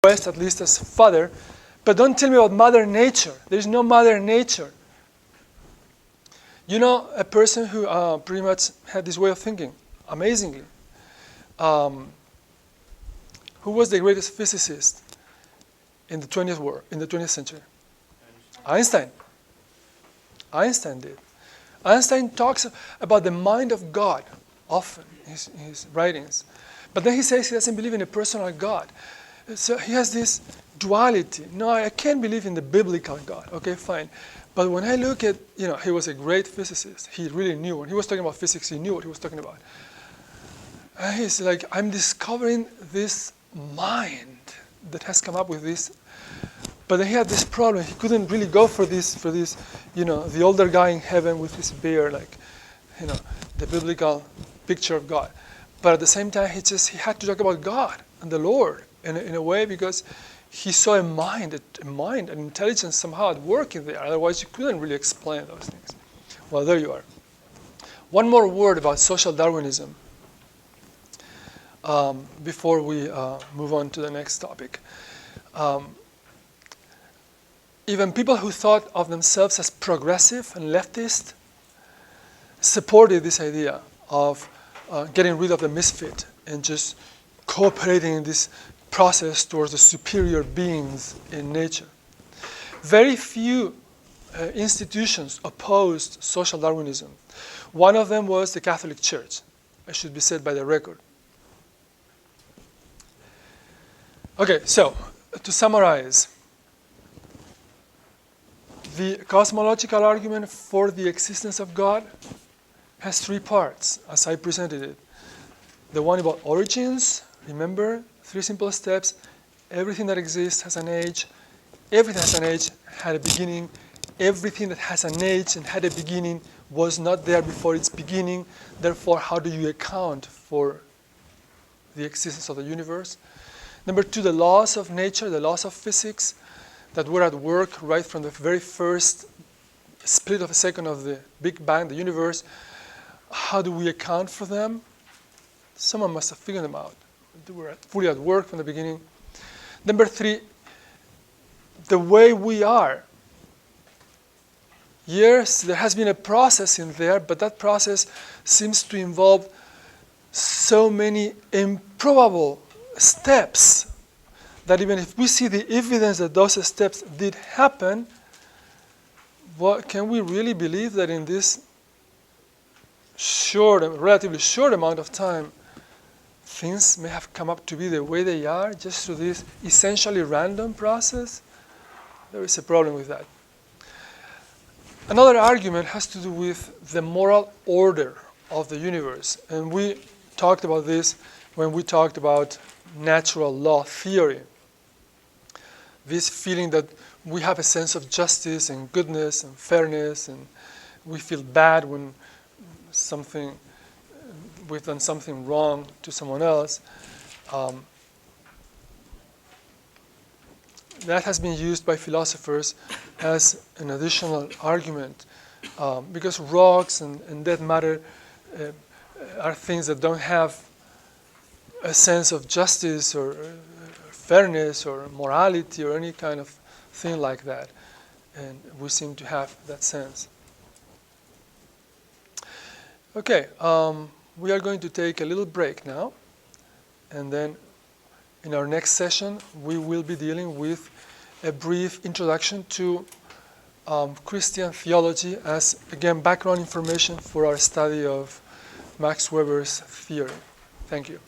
West, at least as father, but don't tell me about Mother Nature. There's no Mother Nature. You know, a person who pretty much had this way of thinking, amazingly. Who was the greatest physicist in the 20th century? Einstein. Einstein did. Einstein talks about the mind of God often in his writings. But then he says he doesn't believe in a personal God. So he has this duality. No, I can't believe in the biblical God. Okay, fine. But when I look at, he was a great physicist. He really knew. When he was talking about physics, he knew what he was talking about. And he's like, I'm discovering this mind that has come up with this. But then he had this problem. He couldn't really go for this, the older guy in heaven with his beard, the biblical picture of God. But at the same time, he had to talk about God and the Lord in a way, because he saw a mind, an intelligence somehow at work in there. Otherwise, you couldn't really explain those things. Well, there you are. One more word about social Darwinism before we move on to the next topic. Even people who thought of themselves as progressive and leftist supported this idea of getting rid of the misfit and just cooperating in this process towards the superior beings in nature. Very few institutions opposed social Darwinism. One of them was the Catholic Church. It should be said by the record. Okay, so to summarize, the cosmological argument for the existence of God has three parts, as I presented it. The one about origins, remember, 3 simple steps. Everything that exists has an age. Everything has an age, had a beginning. Everything that has an age and had a beginning was not there before its beginning. Therefore, how do you account for the existence of the universe? Number 2, the laws of nature, the laws of physics that were at work right from the very first split of a second of the Big Bang, the universe. How do we account for them? Someone must have figured them out. They were fully at work from the beginning. Number 3, the way we are. Yes, there has been a process in there, but that process seems to involve so many improbable steps that even if we see the evidence that those steps did happen, can we really believe that in this relatively short amount of time, things may have come up to be the way they are just through this essentially random process? There is a problem with that. Another argument has to do with the moral order of the universe. And we talked about this when we talked about natural law theory. This feeling that we have a sense of justice and goodness and fairness, and we feel bad when we've done something wrong to someone else. That has been used by philosophers as an additional argument, because rocks and dead matter are things that don't have a sense of justice or fairness or morality or any kind of thing like that. And we seem to have that sense. Okay, we are going to take a little break now, and then in our next session we will be dealing with a brief introduction to Christian theology as, again, background information for our study of Max Weber's theory. Thank you.